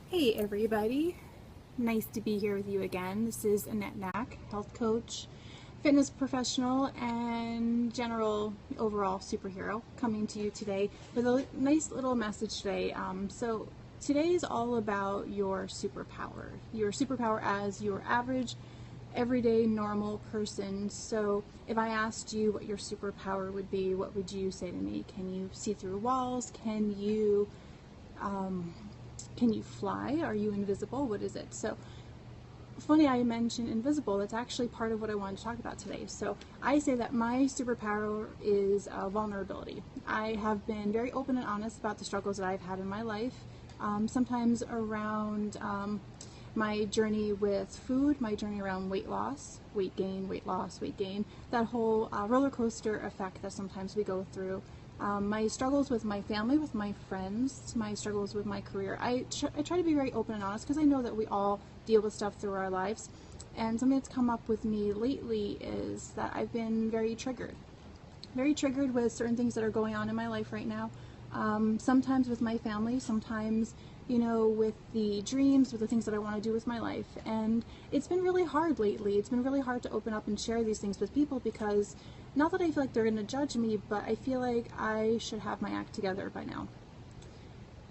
Hey everybody, nice to be here with you again. This is Annette Knack, health coach, fitness professional, and general overall superhero, coming to you today with a nice little message today. So today is all about your superpower as your average, everyday, normal person. So if I asked you what your superpower would be, what would you say to me? Can you see through walls? Um, can you fly? Are you invisible? What is it? So funny I mentioned invisible. That's actually part of what I wanted to talk about today. So I say that my superpower is vulnerability. I have been very open and honest about the struggles that I've had in my life, sometimes around my journey with food, my journey around weight loss, weight gain, weight loss, weight gain, that whole roller coaster effect that sometimes we go through. My struggles with my family, with my friends, my struggles with my career. I try to be very open and honest because I know that we all deal with stuff through our lives. And something that's come up with me lately is that I've been very triggered with certain things that are going on in my life right now. Sometimes with my family, sometimes, with the dreams, with the things that I want to do with my life. And it's been really hard lately. It's been really hard to open up and share these things with people because not that I feel like they're going to judge me, but I feel like I should have my act together by now.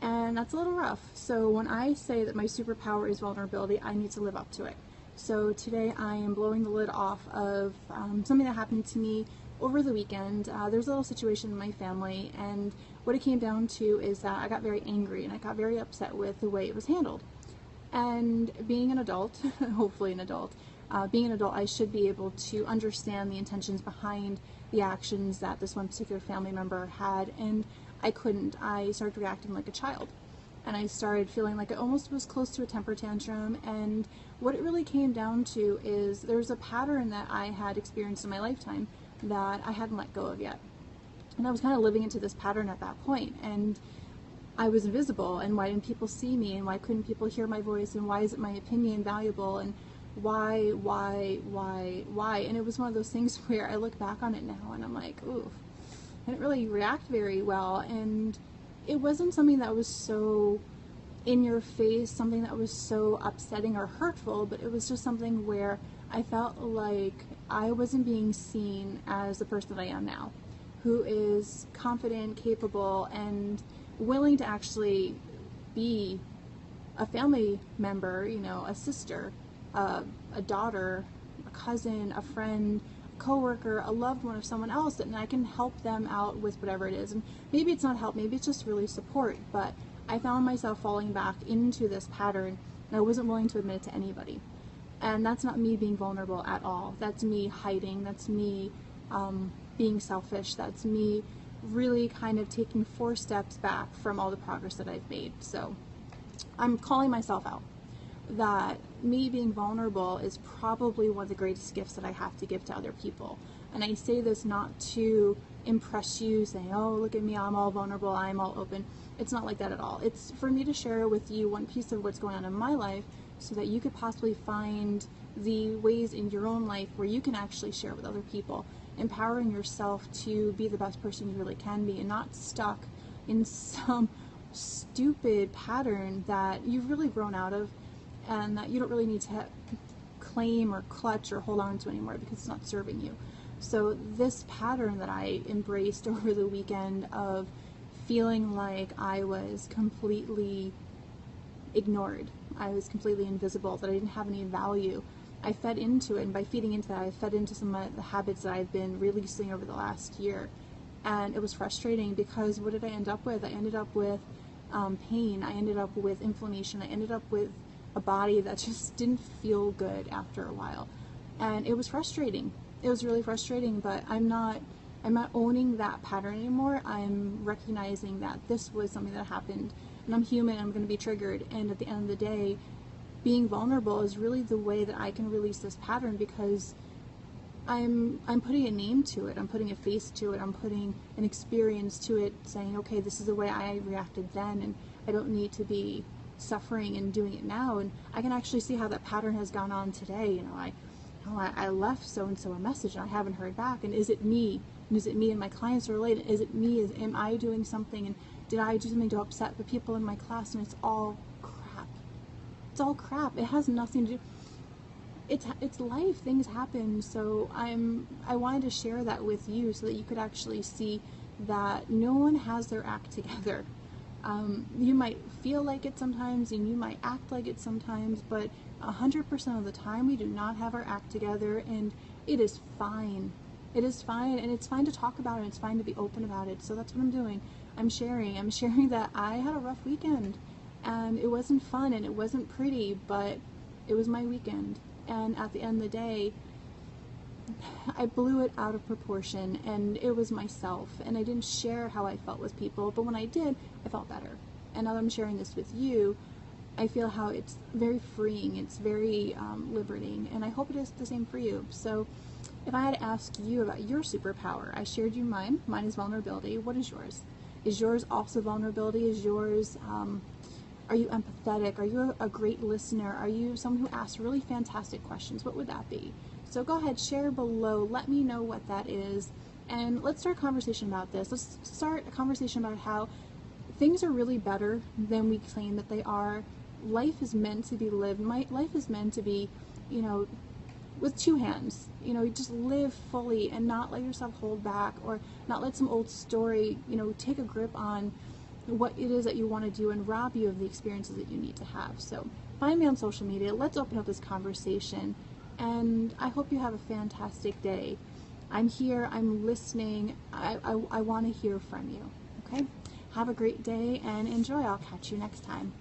And that's a little rough. So when I say that my superpower is vulnerability, I need to live up to it. So today I am blowing the lid off of something that happened to me over the weekend. There was a little situation in my family, and what it came down to is that I got very angry and I got very upset with the way it was handled. And being an adult, hopefully an adult, being an adult, I should be able to understand the intentions behind the actions that this one particular family member had, and I couldn't. I started reacting like a child, and I started feeling like it almost was close to a temper tantrum. And what it really came down to is there's a pattern that I had experienced in my lifetime that I hadn't let go of yet. And I was kind of living into this pattern at that point, and I was invisible, and why didn't people see me, and why couldn't people hear my voice, and why isn't my opinion valuable, and why, and it was one of those things where I look back on it now and I'm like, ooh, I didn't really react very well. And it wasn't something that was so in your face, something that was so upsetting or hurtful, but it was just something where I felt like I wasn't being seen as the person that I am now, who is confident, capable, and willing to actually be a family member, a sister, a daughter, a cousin, a friend, a coworker, a loved one of someone else, and I can help them out with whatever it is. And maybe it's not help, maybe it's just really support, but I found myself falling back into this pattern, and I wasn't willing to admit it to anybody. And that's not me being vulnerable at all. That's me hiding. That's me being selfish. That's me really kind of taking 4 steps back from all the progress that I've made. So I'm calling myself out that me being vulnerable is probably one of the greatest gifts that I have to give to other people. And I say this not to impress you, saying, oh, look at me, I'm all vulnerable, I'm all open. It's not like that at all. It's for me to share with you one piece of what's going on in my life so that you could possibly find the ways in your own life where you can actually share with other people, empowering yourself to be the best person you really can be and not stuck in some stupid pattern that you've really grown out of and that you don't really need to claim or clutch or hold on to anymore because it's not serving you. So this pattern that I embraced over the weekend of feeling like I was completely ignored, I was completely invisible, that I didn't have any value, I fed into it, and by feeding into that, I fed into some of the habits that I've been releasing over the last year. And it was frustrating because what did I end up with? I ended up with pain, I ended up with inflammation, I ended up with a body that just didn't feel good after a while. And it was frustrating. It was really frustrating, but I'm not owning that pattern anymore. I'm recognizing that this was something that happened, and I'm human, I'm going to be triggered, and at the end of the day, being vulnerable is really the way that I can release this pattern because I'm putting a name to it, I'm putting a face to it, I'm putting an experience to it, saying, okay, this is the way I reacted then, and I don't need to be suffering and doing it now. And I can actually see how that pattern has gone on today. I left so-and-so a message and I haven't heard back, and is it me? And is it me and my clients are related? Is it me? Am I doing something? And did I do something to upset the people in my class? And it's all crap. It's all crap. It has nothing to do. It's life. Things happen. So I wanted to share that with you so that you could actually see that no one has their act together. You might feel like it sometimes, and you might act like it sometimes, but 100% of the time we do not have our act together, and it is fine. It is fine, and it's fine to talk about it, and it's fine to be open about it. So that's what I'm doing. I'm sharing that I had a rough weekend, and it wasn't fun, and it wasn't pretty, but it was my weekend. And at the end of the day, I blew it out of proportion, and it was myself, and I didn't share how I felt with people, but when I did, I felt better. And now that I'm sharing this with you, I feel how it's very freeing, it's very liberating, and I hope it is the same for you. So if I had to ask you about your superpower, I shared you mine. Mine is vulnerability. What is yours? Is yours also vulnerability? Is yours, are you empathetic? Are you a great listener? Are you someone who asks really fantastic questions? What would that be? So go ahead, share below, let me know what that is, and let's start a conversation about this. Let's start a conversation about how things are really better than we claim that they are. Life is meant to be lived. Life is meant to be, with two hands. Just live fully and not let yourself hold back, or not let some old story, take a grip on what it is that you want to do and rob you of the experiences that you need to have. So find me on social media. Let's open up this conversation, and I hope you have a fantastic day. I'm here. I'm listening. I want to hear from you. Okay? Have a great day and enjoy. I'll catch you next time.